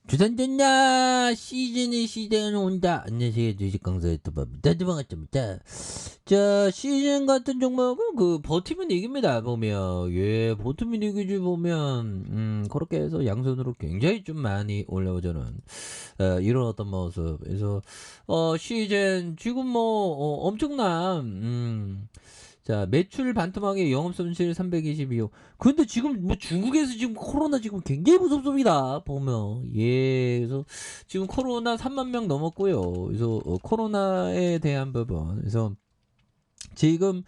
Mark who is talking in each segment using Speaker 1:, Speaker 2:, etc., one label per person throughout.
Speaker 1: 주산됐나 시즌의 시대는 온다. 안녕하세요, 주식강사 유튜버입니다. 반갑습니다. 자, 시즌 같은 종목은 버티면 이깁니다. 보면 버티면 이기지. 보면 그렇게 해서 양손으로 굉장히 좀 많이 올라오자는 이런 어떤 모습. 그래서 시즌 지금 엄청난 자, 매출 반토막에 영업손실 322억. 근데 지금 중국에서 지금 코로나 지금 굉장히 무섭습니다. 보면. 그래서 지금 코로나 3만 명 넘었고요. 그래서 코로나에 대한 부분. 그래서 지금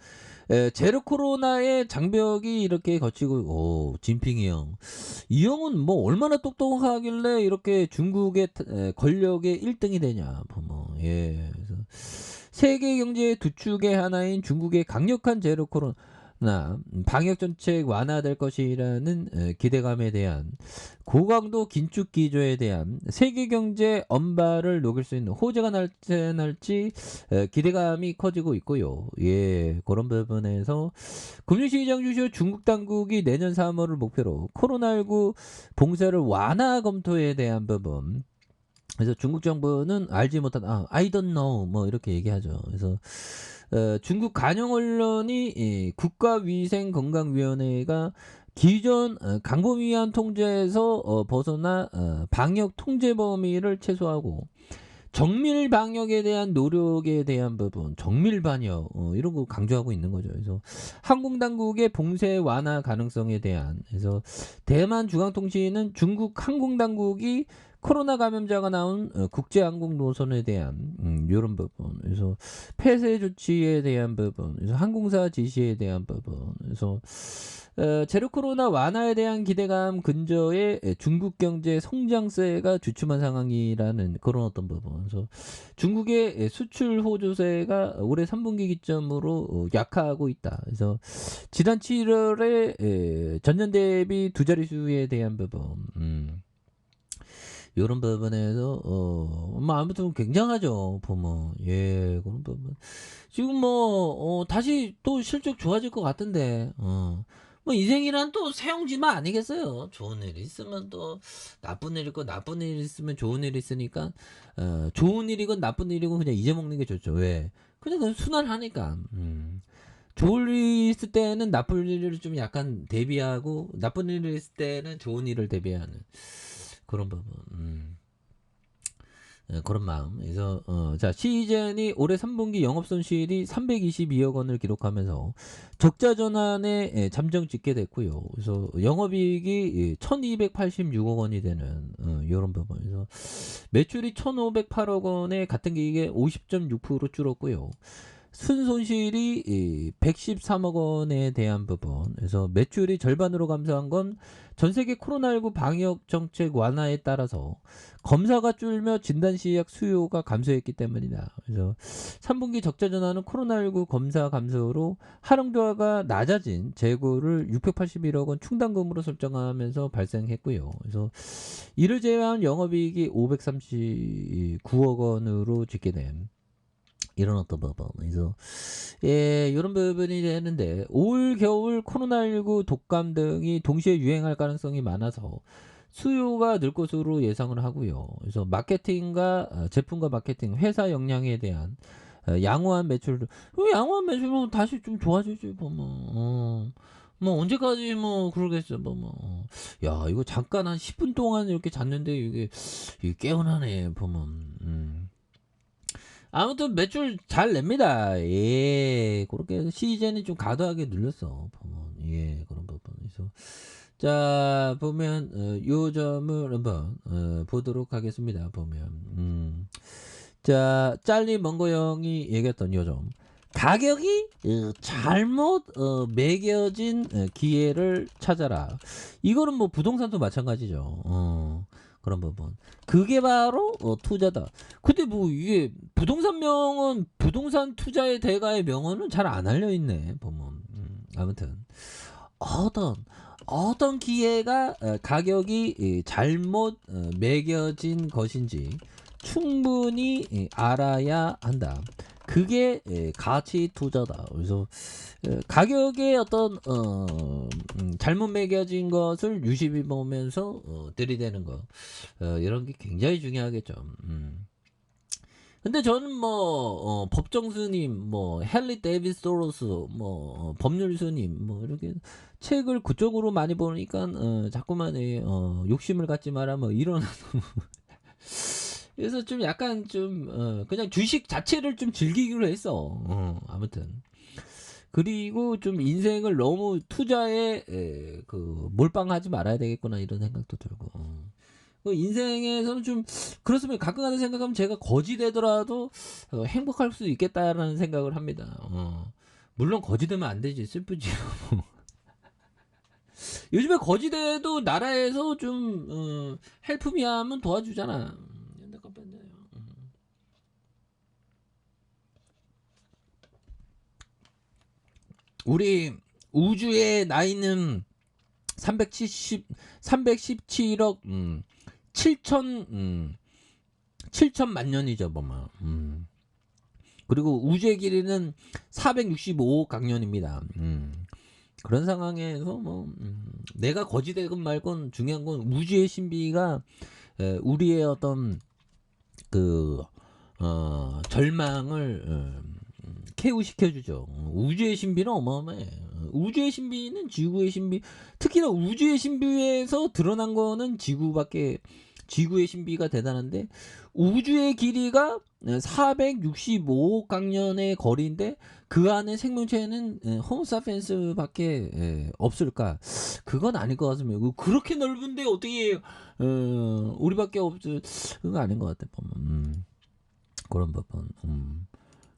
Speaker 1: 제로 코로나의 장벽이 이렇게 거치고, 진핑이 형. 이 형은 뭐 얼마나 똑똑하길래 이렇게 중국의 권력의 1등이 되냐. 보면. 그래서 세계 경제의 두 축의 하나인 중국의 강력한 제로 코로나 방역 정책 완화될 것이라는 기대감에 대한 고강도 긴축 기조에 대한 세계 경제 언발을 녹일 수 있는 호재가 날지 기대감이 커지고 있고요. 그런 부분에서 금융시장 주시오 중국 당국이 내년 3월을 목표로 코로나19 봉쇄를 완화 검토에 대한 부분. 그래서 중국 정부는 알지 못한 I don't know 뭐 이렇게 얘기하죠. 그래서 중국 관영 언론이 국가위생건강위원회가 기존 강범위한 통제에서 벗어나 방역 통제 범위를 최소화하고 정밀 방역에 대한 노력에 대한 부분, 정밀 방역 이런 거 강조하고 있는 거죠. 그래서 항공 당국의 봉쇄 완화 가능성에 대한 그래서 대만 중앙통신은 중국 항공 당국이 코로나 감염자가 나온 국제항공 노선에 대한 이런 부분, 그래서 폐쇄 조치에 대한 부분, 그래서 항공사 지시에 대한 부분, 그래서 제로 코로나 완화에 대한 기대감 근저에 중국 경제 성장세가 주춤한 상황이라는 그런 어떤 부분. 그래서 중국의 수출 호조세가 올해 3분기 기점으로 약화하고 있다. 그래서 지난 7월에 전년 대비 두 자릿수에 대한 부분. 이런 부분에서 뭐 아무튼 굉장하죠. 보면 그런 부분. 지금 다시 또 실적 좋아질 것 같은데 뭐 인생이란 또 세용지만 아니겠어요. 좋은 일 있으면 또 나쁜 일 있고 나쁜 일 있으면 좋은 일 있으니까 좋은 일이건 나쁜 일이건 그냥 잊어먹는 게 좋죠. 왜? 그냥 순환하니까. 좋을 일 있을 때는 나쁜 일을 좀 약간 대비하고 나쁜 일이 있을 때는 좋은 일을 대비하는 그런 부분. 그런 마음. 그래서 자, 시즌이 올해 3분기 영업손실이 322억 원을 기록하면서 적자 전환에 잠정 짓게 됐고요. 그래서 영업이익이 1286억 원이 되는 이런 부분에서 매출이 1508억 원에 같은 기획에 50.6% 줄었고요. 순손실이 113억 원에 대한 부분. 그래서 매출이 절반으로 감소한 건 전 세계 코로나19 방역 정책 완화에 따라서 검사가 줄며 진단시약 수요가 감소했기 때문이다. 그래서 3분기 적자 전환은 코로나19 검사 감소로 할인도가 낮아진 재고를 681억 원 충당금으로 설정하면서 발생했고요. 그래서 이를 제외한 영업이익이 539억 원으로 짓게 된 이런 어떤 부분. 그래서 이런 부분이 되는데 올 겨울 코로나19 독감 등이 동시에 유행할 가능성이 많아서 수요가 늘 것으로 예상을 하고요. 그래서 마케팅과 제품과 마케팅, 회사 역량에 대한 양호한 매출, 양호한 매출은 다시 좀 좋아지지 보면. 뭐 언제까지 뭐 그러겠어 야 이거 잠깐 한 10분 동안 이렇게 잤는데 이게 깨어나네 보면. 아무튼 매출 잘 냅니다. 그렇게 해서 시즌이 좀 과도하게 눌렸어. 보면 그런 부분에서 자 보면 요 점을 한번 보도록 하겠습니다. 보면 자 짤리 먼거 형이 얘기했던 요 점. 가격이 잘못 매겨진 기회를 찾아라. 이거는 뭐 부동산도 마찬가지죠. 그런 부분. 그게 바로 투자다. 근데 뭐 이게 부동산 명은 부동산 투자의 대가의 명언은 잘 안 알려 있네. 보면 아무튼 어떤 기회가 가격이 잘못 매겨진 것인지 충분히 알아야 한다. 그게 가치 투자다. 그래서 가격의 어떤 잘못 매겨진 것을 유심히 보면서 들이대는 거, 이런 게 굉장히 중요하겠죠. 근데 저는 뭐 법정 스님, 뭐 헨리 데이비스 소로스, 뭐 법률 스님, 뭐 이렇게 책을 그쪽으로 많이 보니까 자꾸만 욕심을 갖지 마라, 뭐 이런. 그래서 좀 약간 좀 그냥 주식 자체를 좀 즐기기로 했어. 아무튼. 그리고 좀 인생을 너무 투자에 몰빵하지 말아야 되겠구나, 이런 생각도 들고. 그 인생에서는 좀 그렇으면 가끔 가다 생각하면 제가 거지 되더라도 행복할 수 있겠다라는 생각을 합니다. 물론 거지 되면 안 되지, 슬프지. 요즘에 거지 돼도 나라에서 좀 헬프미 하면 도와주잖아. 우리 우주의 나이는 317억 7천만 년이죠, 보면. 그리고 우주의 길이는 465억 강년입니다. 그런 상황에서 뭐 내가 거지되건 말건 중요한 건 우주의 신비가 우리의 어떤 그 절망을 케우시켜주죠. 우주의 신비는 어마어마해. 우주의 신비는 지구의 신비, 특히나 우주의 신비에서 드러난 거는 지구의 신비가 대단한데, 우주의 길이가 465억 강년의 거리인데 그 안에 생명체는 호모사피엔스밖에 없을까? 그건 아닐 것 같습니다. 그렇게 넓은데 어떻게 우리밖에 없을? 그건 아닌 것 같아. 보면 그런 부분.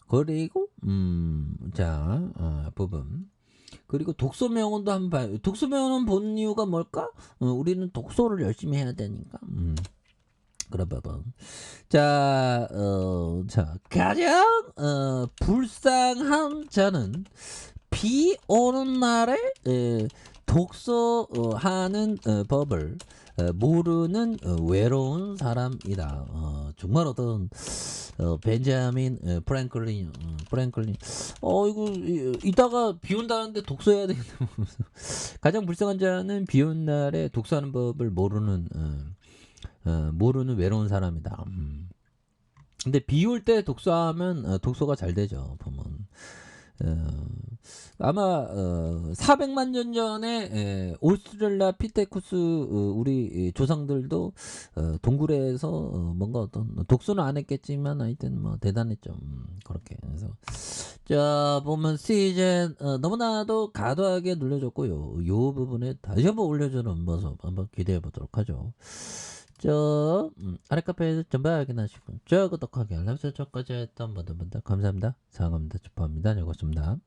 Speaker 1: 그리고 자 부분. 그리고 독서 명언도 한번 봐요. 독서 명언 본 이유가 뭘까? 우리는 독서를 열심히 해야 되니까. 그런 부분. 자, 가장 불쌍한 자는 비 오는 날에 독서하는 법을 모르는 외로운 사람이다. 정말 어떤 벤자민 프랭클린. 이거 이따가 비 온다는데 독서해야 되겠다. 가장 불쌍한 자는 비 오는 날에 독서하는 법을 모르는 외로운 사람이다. 근데 비 올 때 독서하면 독서가 잘 되죠. 보면 아마 400만 년 전에 오스트랄라피테쿠스 우리 조상들도 동굴에서 뭔가 어떤 독서는 안 했겠지만 하여튼 뭐 대단했죠. 그렇게. 그래서 자 보면 시즌 너무나도 과도하게 눌려줬고요. 요 부분에 다시 한번 올려주는 모습 한번 기대해 보도록 하죠. 아래 카페에서 전부 확인하시고 구독하기 알람 설정까지 했던 모든 분들 감사합니다. 사랑합니다. 축하합니다. 즐거웠습니다.